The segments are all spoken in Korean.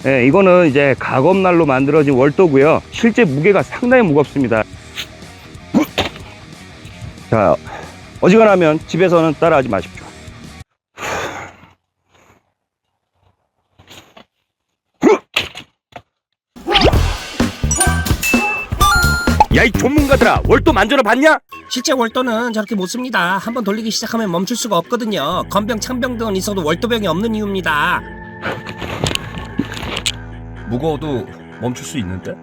네, 이거는 이제 가검날로 만들어진 월도고요. 실제 무게가 상당히 무겁습니다. 자, 어지간하면 집에서는 따라하지 마십시오. 야, 이 전문가들아, 월도 만져러 봤냐? 실제 월도는 저렇게 못 씁니다. 한번 돌리기 시작하면 멈출 수가 없거든요. 건병, 창병 등은 있어도 월도병이 없는 이유입니다. 무거워도 멈출 수 있는데?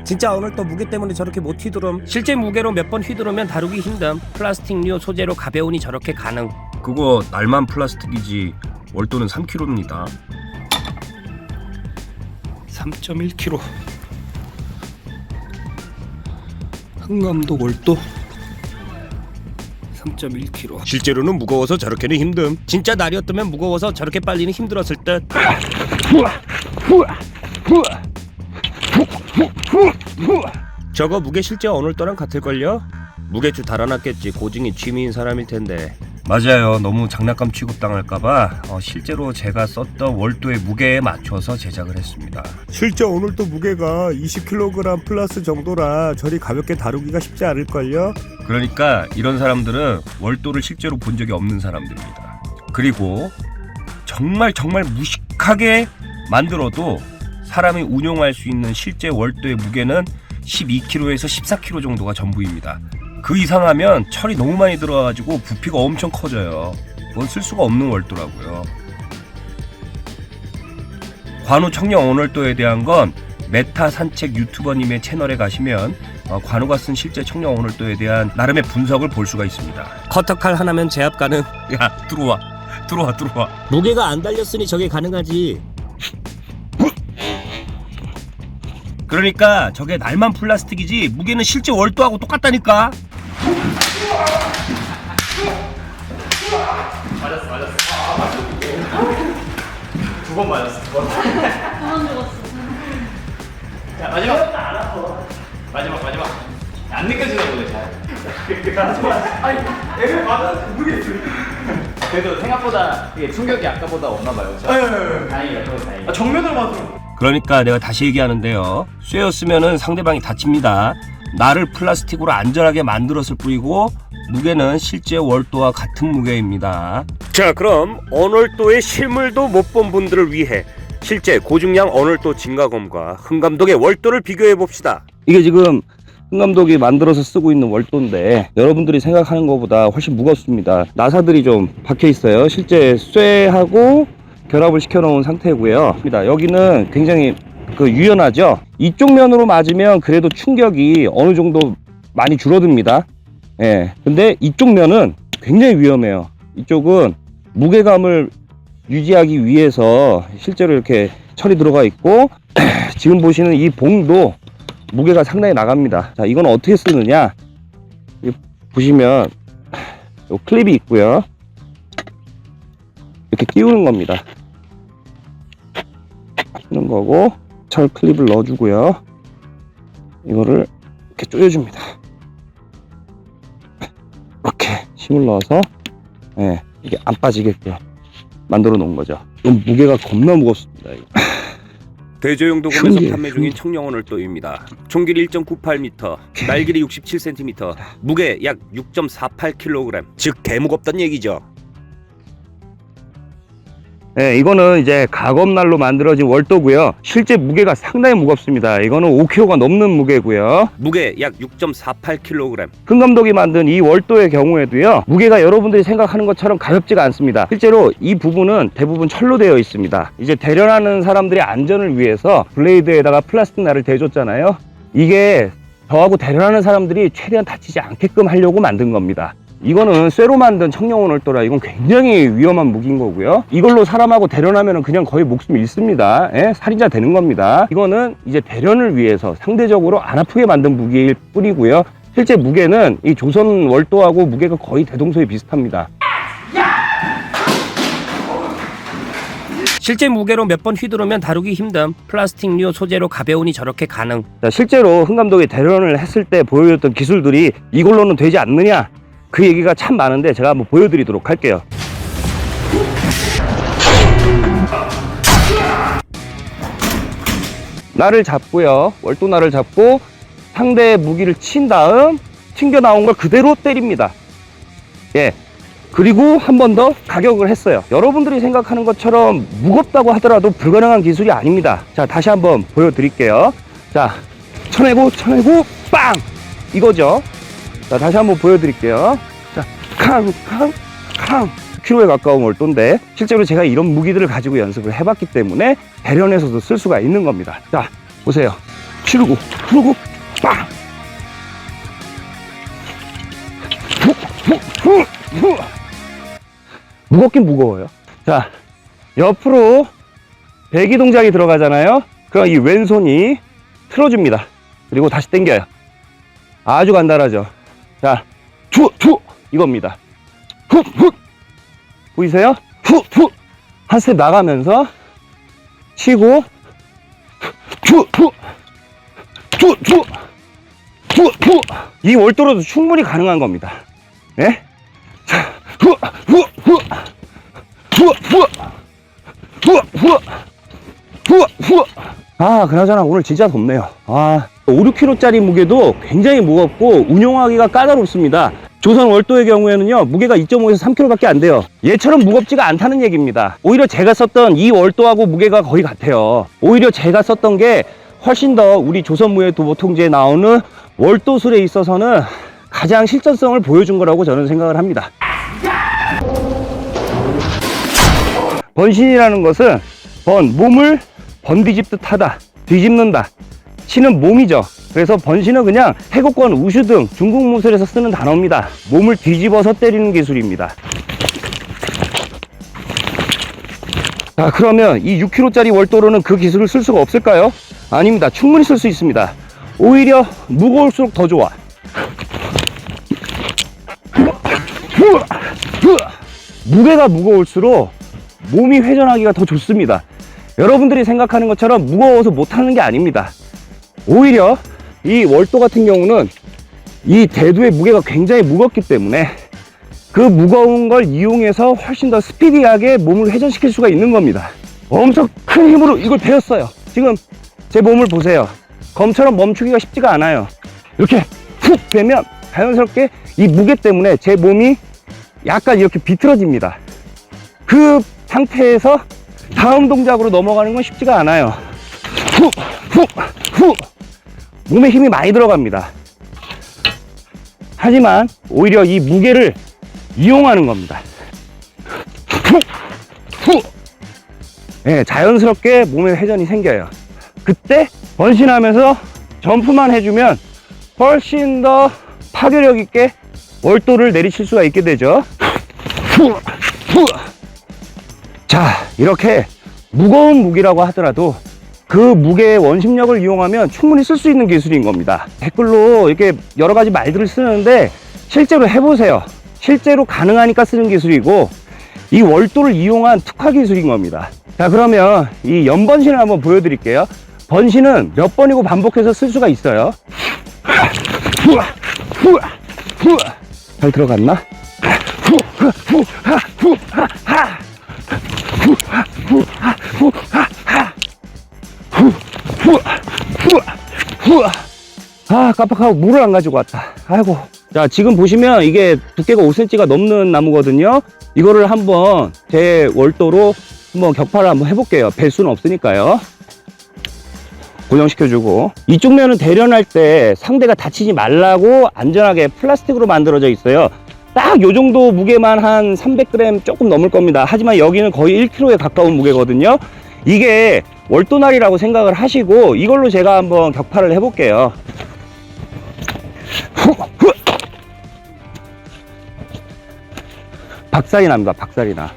진짜 오늘 또 무게 때문에 저렇게 못 휘두름. 실제 무게로 몇 번 휘두르면 다루기 힘듦. 플라스틱류 소재로 가벼우니 저렇게 가능. 그거 날만 플라스틱이지 월도는 3kg입니다. 3.1kg. 흥감도 월도 3.1kg. 실제로는 무거워서 저렇게는 힘듦. 진짜 날이었다면 무거워서 저렇게 빨리는 힘들었을 듯. 저거 무게 실제 오늘도랑 같을걸요? 무게추 달아놨겠지. 고증이 취미인 사람일 텐데. 맞아요. 너무 장난감 취급당할까봐 실제로 제가 썼던 월도의 무게에 맞춰서 제작을 했습니다. 실제 오늘도 무게가 20kg 플러스 정도라 저리 가볍게 다루기가 쉽지 않을걸요? 그러니까 이런 사람들은 월도를 실제로 본 적이 없는 사람들입니다. 그리고 정말 무식하게 만들어도 사람이 운용할 수 있는 실제 월도의 무게는 12kg에서 14kg 정도가 전부입니다. 그 이상하면 철이 너무 많이 들어와가지고 부피가 엄청 커져요. 그건 쓸 수가 없는 월도라고요. 관우 청령 온월도에 대한 건 메타 산책 유튜버님의 채널에 가시면 관우가 쓴 실제 청령 온월도에 대한 나름의 분석을 볼 수가 있습니다. 커터칼 하나면 제압 가능. 야, 들어와. 무게가 안 달렸으니 저게 가능하지. 그러니까 저게 날만 플라스틱이지 무게는 실제 월도하고 똑같다니까. 맞았어. 두 번 맞았어. 그만 죽었어. 자, 마지막. 안 느껴지나 보네, 잘. 아니, 내가 맞았는데 모르겠어. 그래도 생각보다 이게 충격이 아까보다 없나 봐요. 다행이다, 그거 다행이다. 정면으로 맞으면. 그러니까 내가 다시 얘기하는데요. 쇠였으면은 상대방이 다칩니다. 나를 플라스틱으로 안전하게 만들었을 뿐이고 무게는 실제 월도와 같은 무게입니다. 자, 그럼 언월도의 실물도 못 본 분들을 위해 실제 고중량 언월도 진가검과 흥감독의 월도를 비교해 봅시다. 이게 지금 흥감독이 만들어서 쓰고 있는 월도인데 여러분들이 생각하는 것보다 훨씬 무겁습니다. 나사들이 좀 박혀 있어요. 실제 쇠하고 결합을 시켜 놓은 상태고요. 여기는 굉장히 유연하죠. 이쪽 면으로 맞으면 그래도 충격이 어느 정도 많이 줄어듭니다. 예. 근데 이쪽 면은 굉장히 위험해요. 이쪽은 무게감을 유지하기 위해서 실제로 이렇게 철이 들어가 있고 지금 보시는 이 봉도 무게가 상당히 나갑니다. 자, 이건 어떻게 쓰느냐? 보시면 요 클립이 있고요. 이렇게 끼우는 겁니다. 끼우는 거고 철 클립을 넣어주고요. 이거를 이렇게 조여줍니다. 이렇게 힘을 넣어서 이게 안 빠지게끔 만들어 놓은 거죠. 무게가 겁나 무겁습니다. 이거. 대저용도금에서 판매 중인 청령원월도입니다. 총길이 1.98m, 날길이 67cm, 무게 약 6.48kg, 즉 개무겁단 얘기죠. 네, 이거는 이제 가검날로 만들어진 월도고요. 실제 무게가 상당히 무겁습니다. 이거는 5kg가 넘는 무게고요. 무게 약 6.48kg. 흥감독이 만든 이 월도의 경우에도요, 무게가 여러분들이 생각하는 것처럼 가볍지가 않습니다. 실제로 이 부분은 대부분 철로 되어 있습니다. 이제 대련하는 사람들의 안전을 위해서 블레이드에다가 플라스틱 날을 대줬잖아요. 이게 저하고 대련하는 사람들이 최대한 다치지 않게끔 하려고 만든 겁니다. 이거는 쇠로 만든 청령원월도라 이건 굉장히 위험한 무기인 거고요. 이걸로 사람하고 대련하면 그냥 거의 목숨 잃습니다. 살인자 되는 겁니다. 이거는 이제 대련을 위해서 상대적으로 안 아프게 만든 무기일 뿐이고요. 실제 무게는 이 조선 월도하고 무게가 거의 대동소이 비슷합니다. 실제 무게로 몇 번 휘두르면 다루기 힘듦. 플라스틱류 소재로 가벼우니 저렇게 가능. 자, 실제로 흥감독이 대련을 했을 때 보여줬던 기술들이 이걸로는 되지 않느냐? 그 얘기가 참 많은데 제가 한번 보여드리도록 할게요. 날을 잡고요. 월도 날을 잡고 상대의 무기를 친 다음 튕겨 나온 걸 그대로 때립니다. 예. 그리고 한 번 더 가격을 했어요. 여러분들이 생각하는 것처럼 무겁다고 하더라도 불가능한 기술이 아닙니다. 자, 다시 한번 보여드릴게요. 자, 쳐내고 빵! 이거죠. 자, 다시 한번 보여드릴게요. 자, 캉 10kg에 가까운 월도인데 실제로 제가 이런 무기들을 가지고 연습을 해봤기 때문에 대련에서도 쓸 수가 있는 겁니다. 자, 보세요. 치르고 빵! 무겁긴 무거워요. 자, 옆으로 배기 동작이 들어가잖아요. 그럼 이 왼손이 틀어줍니다. 그리고 다시 당겨요. 아주 간단하죠. 자, 이겁니다. 보이세요? 한 스텝 나가면서 치고 이 월도로도 충분히 가능한 겁니다. 예? 자, 그나저나 오늘 진짜 덥네요. 5-6kg짜리 무게도 굉장히 무겁고 운용하기가 까다롭습니다. 조선 월도의 경우에는요, 무게가 2.5에서 3kg밖에 안 돼요. 얘처럼 무겁지가 않다는 얘기입니다. 오히려 제가 썼던 이 월도하고 무게가 거의 같아요. 오히려 제가 썼던 게 훨씬 더 우리 조선무예 도보통제에 나오는 월도술에 있어서는 가장 실전성을 보여준 거라고 저는 생각을 합니다. 번신이라는 것은 몸을 번뒤집듯 하다, 뒤집는다, 치는 몸이죠. 그래서 번신은 그냥 태국권 우슈 등 중국 무술에서 쓰는 단어입니다. 몸을 뒤집어서 때리는 기술입니다. 자, 그러면 이 6kg짜리 월도로는 그 기술을 쓸 수가 없을까요? 아닙니다. 충분히 쓸 수 있습니다. 오히려 무거울수록 더 좋아. 무게가 무거울수록 몸이 회전하기가 더 좋습니다. 여러분들이 생각하는 것처럼 무거워서 못하는 게 아닙니다. 오히려 이 월도 같은 경우는 이 대두의 무게가 굉장히 무겁기 때문에 그 무거운 걸 이용해서 훨씬 더 스피디하게 몸을 회전시킬 수가 있는 겁니다. 엄청 큰 힘으로 이걸 베었어요. 지금 제 몸을 보세요. 검처럼 멈추기가 쉽지가 않아요. 이렇게 훅 베면 자연스럽게 이 무게 때문에 제 몸이 약간 이렇게 비틀어집니다. 그 상태에서 다음 동작으로 넘어가는 건 쉽지가 않아요. 몸에 힘이 많이 들어갑니다. 하지만 오히려 이 무게를 이용하는 겁니다. 네, 자연스럽게 몸에 회전이 생겨요. 그때 번신하면서 점프만 해주면 훨씬 더 파괴력 있게 월도를 내리칠 수가 있게 되죠. 자, 이렇게 무거운 무기라고 하더라도 그 무게의 원심력을 이용하면 충분히 쓸 수 있는 기술인 겁니다. 댓글로 이렇게 여러 가지 말들을 쓰는데 실제로 해보세요. 실제로 가능하니까 쓰는 기술이고 이 월도를 이용한 특화 기술인 겁니다. 자, 그러면 이 연번신을 한번 보여드릴게요. 번신은 몇 번이고 반복해서 쓸 수가 있어요. 잘 들어갔나? 깜빡하고 물을 안 가지고 왔다. 아이고. 자, 지금 보시면 이게 두께가 5cm가 넘는 나무거든요. 이거를 한번 제 월도로 한번 격파를 한번 해볼게요. 벨 수는 없으니까요. 고정시켜주고, 이쪽 면은 대련할 때 상대가 다치지 말라고 안전하게 플라스틱으로 만들어져 있어요. 딱 요 정도 무게만 한 300g 조금 넘을 겁니다. 하지만 여기는 거의 1kg에 가까운 무게거든요. 이게 월도날이라고 생각을 하시고 이걸로 제가 한번 격파를 해볼게요. 박살이 납니다. 박살이 나.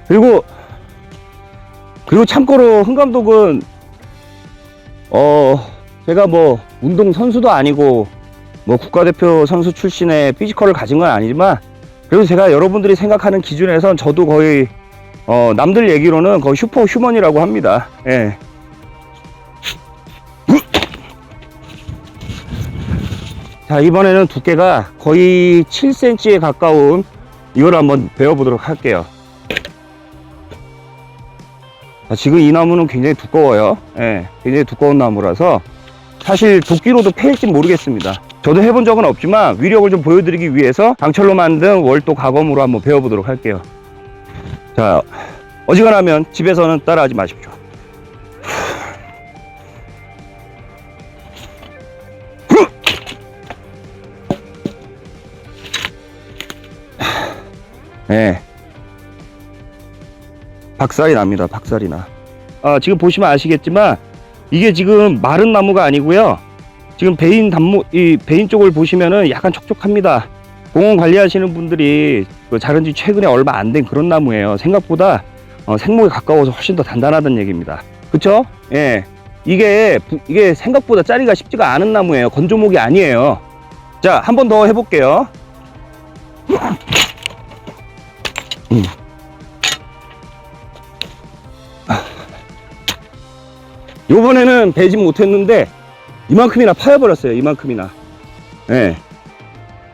그리고 참고로 흥 감독은 제가 뭐 운동 선수도 아니고 뭐 국가대표 선수 출신의 피지컬을 가진 건 아니지만 그래도 제가 여러분들이 생각하는 기준에선 저도 거의 남들 얘기로는 거의 슈퍼 휴먼이라고 합니다. 예. 자, 이번에는 두께가 거의 7cm에 가까운 이걸 한번 베어보도록 할게요. 자, 지금 이 나무는 굉장히 두꺼워요. 예, 굉장히 두꺼운 나무라서 사실 도끼로도 패일지 모르겠습니다. 저도 해본 적은 없지만 위력을 좀 보여드리기 위해서 강철로 만든 월도 가검으로 한번 베어보도록 할게요. 자, 어지간하면 집에서는 따라하지 마십시오. 네. 박살이 납니다. 박살이 나. 지금 보시면 아시겠지만 이게 지금 마른 나무가 아니고요. 지금 베인 쪽을 보시면은 약간 촉촉합니다. 공원 관리하시는 분들이 자른 지 최근에 얼마 안 된 그런 나무예요. 생각보다 생목에 가까워서 훨씬 더 단단하다는 얘기입니다. 그쵸? 예. 이게 생각보다 자리가 쉽지가 않은 나무예요. 건조목이 아니에요. 자, 한 번 더 해볼게요. 요번에는 베지 못했는데 이만큼이나 파여버렸어요. 이만큼이나. 예.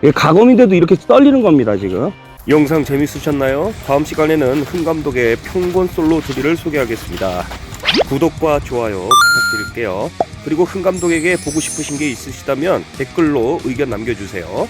네. 가검인데도 이렇게 떨리는 겁니다, 지금. 영상 재밌으셨나요? 다음 시간에는 흥감독의 평본 솔로 드릴을 소개하겠습니다. 구독과 좋아요 부탁드릴게요. 그리고 흥감독에게 보고 싶으신 게 있으시다면 댓글로 의견 남겨주세요.